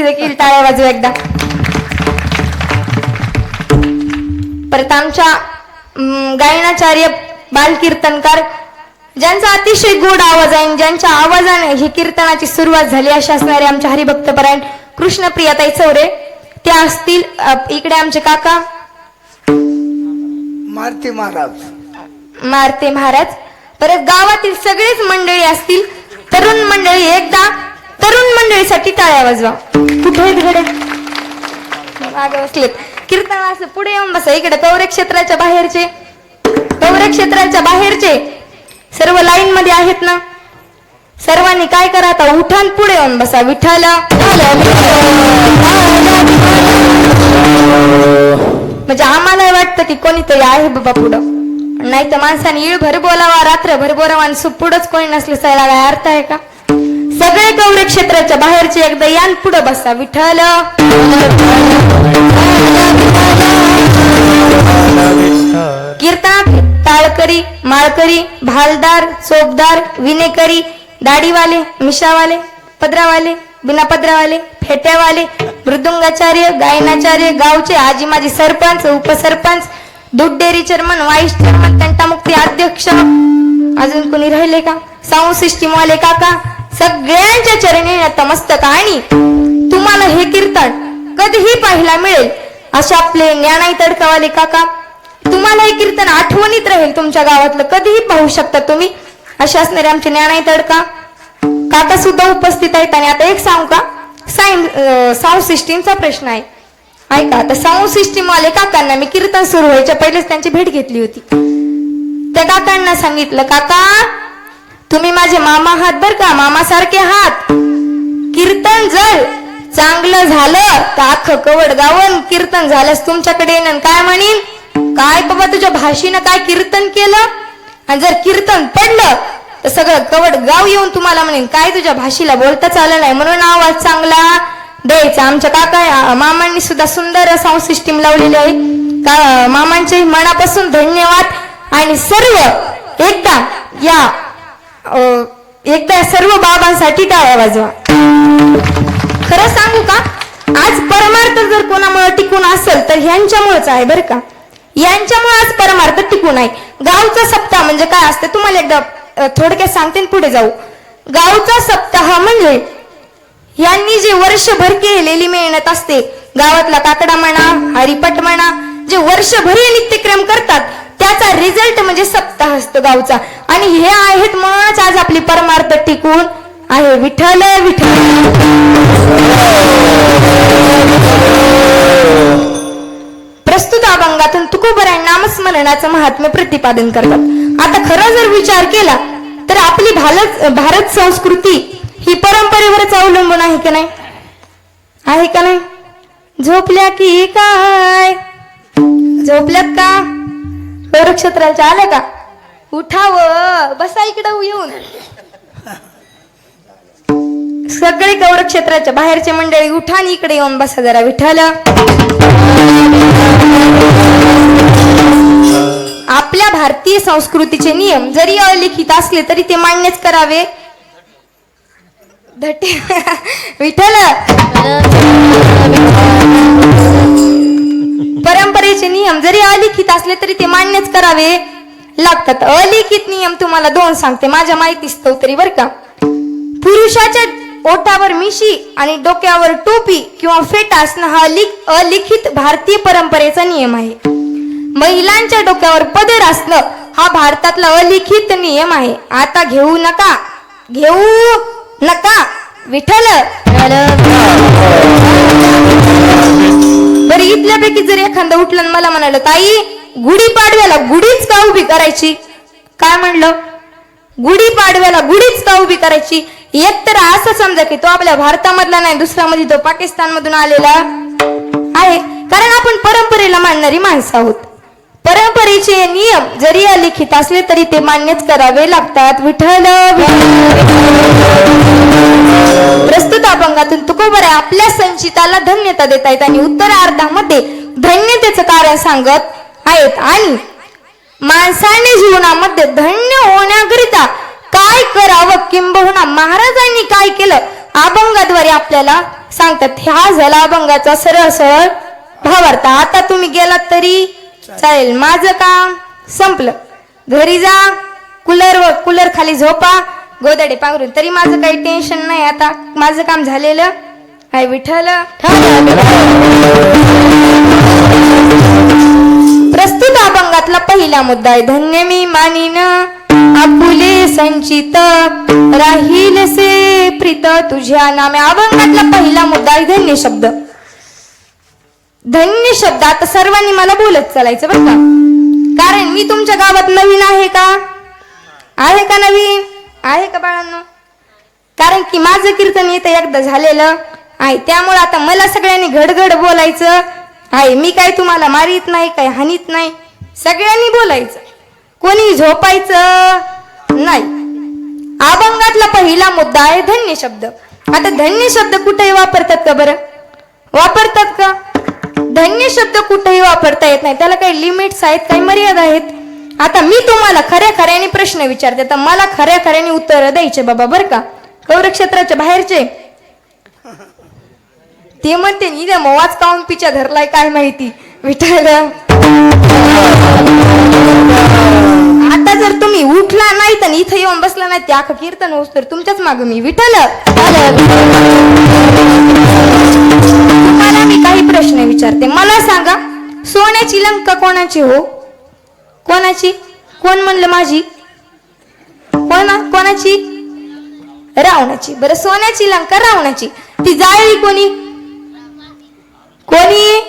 देखील टाळ्या वाजवा एकदा. परत आमच्या गायनाचार्य बालकीर्तनकार ज्यांचा अतिशय गोड आवाज आहे, ज्यांच्या आवाजाने ही कीर्तनाची सुरुवात झाली असे असणारे आमचे हरिभक्तपरायण कृष्णप्रियाताई चौरे ते असतील. इकडे आमचे काका मारुती महाराज, मारते महाराज. परत गावातील सगळेच मंडळी असतील. तरुण मंडळी एकदा तरुण मंडळीसाठी टाळ्या वाजवा. कुठे आहेत घडे मागे बसलेत. कीर्तन असं पुढे येऊन बसा. इकडे कौरे क्षेत्राच्या बाहेरचे, कौरे क्षेत्राच्या बाहेरचे सर्व लाईन मध्ये आहेत ना. सर्वांनी काय करा आता उठान पुढे येऊन बसा. विठ्ठल म्हणजे आम्हाला वाटतं की कोणीतरी आहे बाबा पुढं, नाही तर माणसाने इळभर बोलावा रात्रभर बोलावा आणि पुढंच कोणी नसले त्याला काय अर्थ आहे का. सगळे कौरे क्षेत्राच्या बाहेरचे एकदा यान पुढे बसा. विठ्ठल कीर्तनात टाळकरी, माळकरी, भालदार, चोपदार, विनेकरी, दाढीवाले, मिशावाले, पदरावाले, बिना पदरावाले, फेट्यावाले, मृदुंगाचार्य, गायनाचार्य, गावचे आजी माजी सरपंच, उपसरपंच, दूध डेअरी चेअरमन, वाईस चेअरमन, तंटामुक्ती अध्यक्ष, अजून कोणी राहिले का, साऊंड सिस्टीम वाले काका, सगळ्यांच्या चरणी नतमस्तक. आणि तुम्हाला हे कीर्तन कधीही पाहायला मिळेल असे आपले ज्ञानाई तडकावाले काका. तुम्हाला हे कीर्तन आठवणीत राहील तुमच्या गावातलं, कधीही पाहू शकता तुम्ही. असे असणारे आमचे ज्ञानाई तडका काका सुद्धा उपस्थित आहेत. आणि आता एक सांगू का, साऊंड सिस्टीमचा प्रश्न आहे ऐका. आता साऊंड सिस्टीम वाले काकांना मी कीर्तन सुरू व्हायच्या पहिलेच त्यांची भेट घेतली होती. त्या काकांना सांगितलं, काका तुम्ही माझे मामा आहात बर का, मामासारखे आहात. कीर्तन जर चांगलं झालं तर अख्खं कवड गावन कीर्तन झालंस तुमच्याकडे येणं काय म्हणीन, काय बाबा तुझ्या भाषेनं काय कीर्तन केलं. आणि जर कीर्तन पडलं तर सगळं कवड गाव येऊन तुम्हाला म्हणेन काय तुझ्या भाषेला बोलताच आलं नाही, म्हणून आवाज चांगला द्यायचा. आमच्या काका मामांनी सुद्धा सुंदर साऊंड सिस्टीम लावलेली आहे. मामांचे मनापासून धन्यवाद. आणि सर्व एकदा सर्व बाबांसाठी टाळ्या वाजवा. खरं सांगू का, आज परमार्थ जर कोणामुळे टिकून असेल तर ह्यांच्यामुळेच आहे बरं का. यांच्यामुळे आज परमार्थ टिकून आहे. गावचा सप्ताह म्हणजे काय असते तुम्हाला एकदा थोडक्यात सांगते पुढे जाऊ. गावचा सप्ताह म्हणजे यांनी जे वर्षभर केलेली मेहनत असते, गावातला काकडा म्हणा, हरिपट म्हणा, जे वर्षभर हे नित्यक्रम करतात त्याचा रिझल्ट म्हणजे सप्ताह असतो गावचा. आणि हे आहेत म्हणूनच आज आपली परमार्थ टिकून आहे. विठ्ठल विठ्ठल. प्रस्तुत अभंगातून तुकोबराय नामस्मरणाचं महात्म्य प्रतिपादन करतात. आता खरं जर विचार केला तर आपली भारत संस्कृती ही परंपरेवरच अवलंबून आहे की नाही, आहे का नाही. झोपल्या की काय, झोपल्यात का, गौरक्षेत्राच्या आल्या का, उठाव बसा इकडं येऊन. सगळे गौरक्षेत्राच्या बाहेरचे मंडळी उठा आणि इकडे येऊन बसा जरा. विठ्ठल आपल्या भारतीय संस्कृतीचे नियम जरी अलिखित असले तरी ते मान्यच करावे. विठ्ठल परंपरेचे नियम जरी अलिखित असले तरी ते मान्यच करावे लागतात. अलिखित नियम तुम्हाला दोन सांगते माझ्या माहितीस्तव तरी बर का. पुरुषाच्या ओठावर मिशी आणि डोक्यावर टोपी किंवा फेटा असणं हा अलिखित भारतीय परंपरेचा नियम आहे. महिलांच्या डोक्यावर पदर असणं हा भारतातला अलिखित नियम आहे. आता घेऊ नका विठ्ठल. बरं इथल्यापैकी जर एखादा उठलं मला म्हणाल, ताई गुढी पाडव्याला गुढीच का उभी करायची, काय म्हणलं, गुढी पाडव्याला गुढीच का उभी करायची. एक तर असं समजा की तो आपल्या भारतामधला नाही, दुसरा मध्ये तो पाकिस्तान मधून आलेला आहे. कारण आपण परंपरेला मानणारी माणसं आहोत. परंपरेचे नियम जरी अलिखित असले तरी ते मान्यच करावे लागतात. विठ्ठल. प्रस्तुत अभंगातून तुकोबराय आपल्या संचिताला धन्यता देत आहेत आणि उत्तरार्धामध्ये धन्यतेचं कारण सांगत आहेत. आणि माणसाने जीवनामध्ये धन्य होण्याकरिता काय करावं किंबहुना महाराजांनी काय केलं अभंगाद्वारे आपल्याला सांगतात हा झाला अभंगाचा सरळ सरळ भावार्थ. आता तुम्ही गेलात तरी चालेल, माझं काम संपलं. घरी जा, कूलर खाली झोपा, गोदडे पांघरून, तरी माझं काही टेन्शन नाही. आता माझं काम झालेलं आहे. विठ्ठल प्रस्तुत अभंगातला पहिला मुद्दा आहे धन्य मी मानिन आपुले संचित राहील से प्रीत तुझ्या नामे. अभंगातला पहिला मुद्दा आहे धन्य शब्द. धन्य शब्द आता सर्वांनी मला बोलत चालायचं बरं का, कारण मी तुमच्या गावात नवीन आहे का? आहे का नवीन? आहे का बाळांनो? कारण की माझं कीर्तन इथं एकदा झालेलं आहे, त्यामुळे आता मला सगळ्यांनी घडघड बोलायचं आहे. मी काय तुम्हाला मारीत नाही, काय हानीत नाही, सगळ्यांनी बोलायचं, कोणी झोपायचं नाही. अभंगातला पहिला मुद्दा आहे धन्य शब्द. आता धन्य शब्द कुठेही वापरतात का बरं? वापरतात का? धन्य शब्द कुठेही वापरता येत नाही, त्याला काही लिमिट्स आहेत, काही मर्यादा आहेत. आता मी तुम्हाला खऱ्या खऱ्याने प्रश्न विचारते, तर मला खऱ्या खऱ्याने उत्तर द्यायचे बाबा बरं का. कौरक्षेत्राच्या बाहेरचे ते म्हणते इथे मवाच काऊन पिच्या धरलाय काय माहिती. विठ्ठल आता जर तुम्ही उठला नाही तर इथं येऊन बसला नाही, त्या कीर्तन होस तर तुमच्याच माग मी. विठ्ठल तुम्हाला मी काही प्रश्न विचारते, मला सांगा सोन्याची लंका कोणाची हो? कोणाची? कोण म्हणलं माझी? कोणाची? रावणाची. बरं सोन्याची लंका रावणाची, ती जाळली कोणी? कोणी?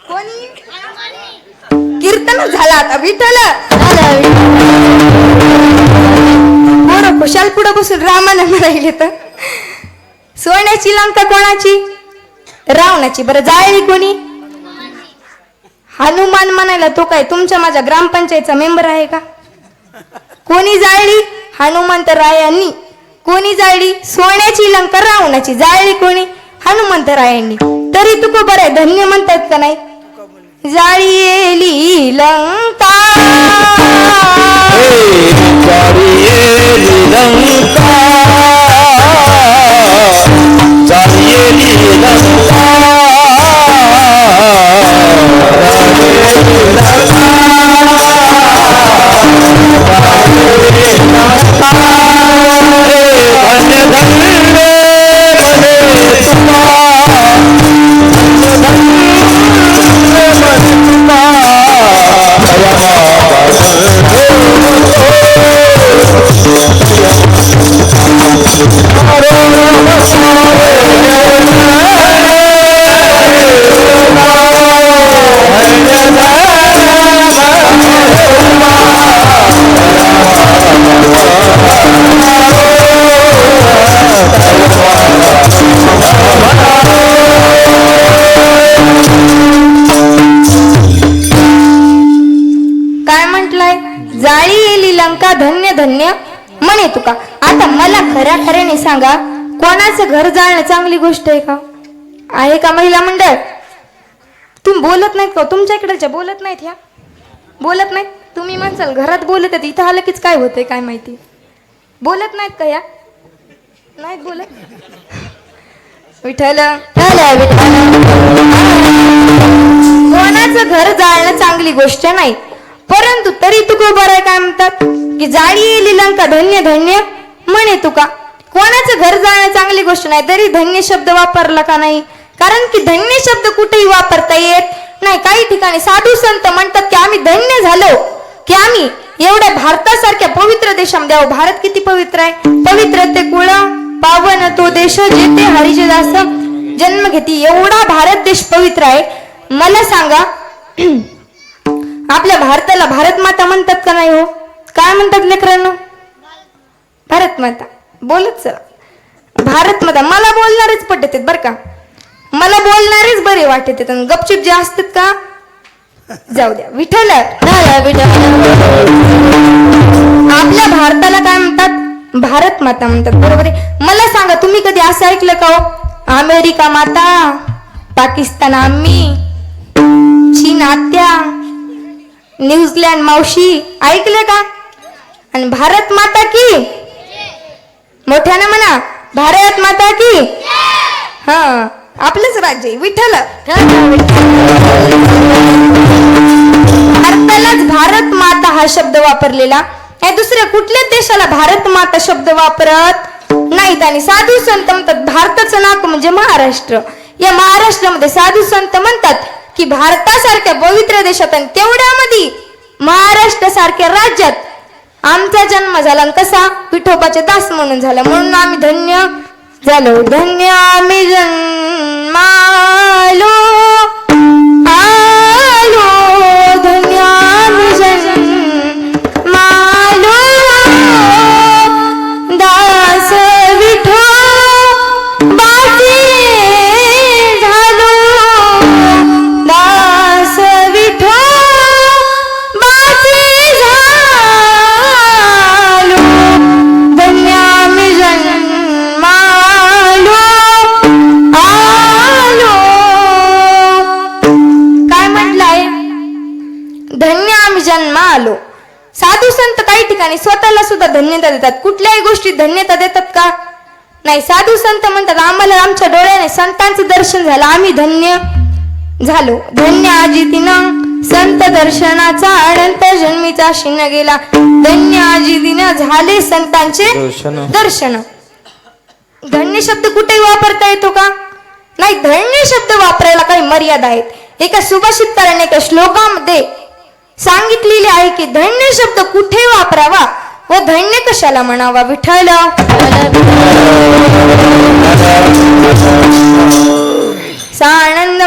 कोणी? कीर्तन झाला आता. विठ्ठल बरं खुशाल पुढे बसून रामानं राहिले तर. सोन्याची लंका कोणाची? रावणाची. बरं जाळली कोणी? हनुमान म्हणायला तो काय तुमच्या माझ्या ग्रामपंचायतचा मेंबर आहे का? कोणी जाळली? हनुमंत रायांनी. कोणी जाळली? सोन्याची लंका रावणाची. जाळली कोणी? हनुमंत रायांनी. तरी तू को बरं धन्य म्हणतात का नाही? जाळीली लंका धन्य धन्य म्हणे तुका. आता मला खऱ्या खऱ्याने सांगा कोणाचं घर जाळणं चांगली गोष्ट आहे का? आहे का महिला मंडळ? तुम्ही बोलत नाहीत का? तुमच्या इकडच्या बोलत नाहीत, ह्या बोलत नाहीत. तुम्ही म्हणसाल घरात बोलत आहेत, इथं आलं कीच काय होतंय काय माहिती. बोलत नाहीत का? या नाहीत बोलत. विठ्ठल कोणाचं घर जाळणं चांगली गोष्ट नाही, परंतु तरी तुका बरं काय म्हणतात की जाळी येली लंका धन्य धन्य म्हणे तुका. कोणाचं घर जाळणं चांगली गोष्ट नाही, तरी धन्य शब्द वापरला का नाही? कारण की धन्य शब्द कुठेही वापरता येत नाही. काही ठिकाणी साधू संत म्हणतात की आम्ही धन्य झालो की आम्ही एवढ्या भारतासारख्या पवित्र देशामध्ये आहो. भारत किती पवित्र आहे. पवित्र ते कुळ पावन तो देश जेथे हरीचे दास जन्म घेती. एवढा भारत देश पवित्र आहे. मला सांगा आपल्या भारताला भारत माता म्हणतात का नाही हो? काय म्हणतात लेकरांनो? भारत माता बोलत चला. भारत माता मला बोलणारेच पटत बर का, मला बोलणारेच बरे वाटत. गपचिप जे असतात का जाऊ द्या. विठ्ठल आपल्या भारताला काय म्हणतात? भारत माता म्हणतात. बरोबर आहे. मला सांगा तुम्ही कधी असं ऐकलं का हो? अमेरिका माता, पाकिस्तान आम्ही, चीन आत्या, न्यूझीलंड मावशी ऐकलं का? आणि भारत माता की मोठ्यानं म्हणा, भारत माता की हा आपलंच राज्य आहे, विठ्ठल. भारतालाच भारत माता हा शब्द वापरलेला आहे, दुसऱ्या कुठल्याच देशाला भारत माता शब्द वापरत नाहीत. आणि साधू संत म्हणतात भारताचं नाक म्हणजे महाराष्ट्र. या महाराष्ट्रामध्ये साधू संत म्हणतात की भारतासारख्या पवित्र देशात आणि तेवढ्यामध्ये महाराष्ट्र सारख्या राज्यात आमचा जन्म झाला. आणि कसा? विठोबाचे दास म्हणून झाला, म्हणून आम्ही धन्य झालो. धन्य आम्ही जन्मालो आलो, धन्य आम्ही जन्मालो दास विठोबाचे झालो, दास विठोबाचे झालो. धन्य आम्ही जन्मालो आलो. काय म्हटलंय? धन्य आम्ही जन्म आलो. साधू संत काही ठिकाणी स्वतःला सुद्धा धन्यता देतात. कुठल्याही गोष्टीत धन्यता देतात का? नाही. साधू संत म्हणतात आम्हाला आमच्या डोळ्याने संतांचं दर्शन झालं, आम्ही धन्य झालो. धन्य आजी तिनं संत दर्शनाचा अनंत जन्मीचा शिन गेला. धन्य आजी तिनं झाले संतांचे दर्शन. धन्य शब्द कुठेही वापरता येतो का? नाही. धन्य शब्द वापरायला काही मर्यादा आहेत. एका सुभाषितकाराने एका श्लोकामध्ये सांगितलेले आहे की धन्य शब्द कुठे वापरावा व धन्य कशाला म्हणावा. विठ्ठल सानंद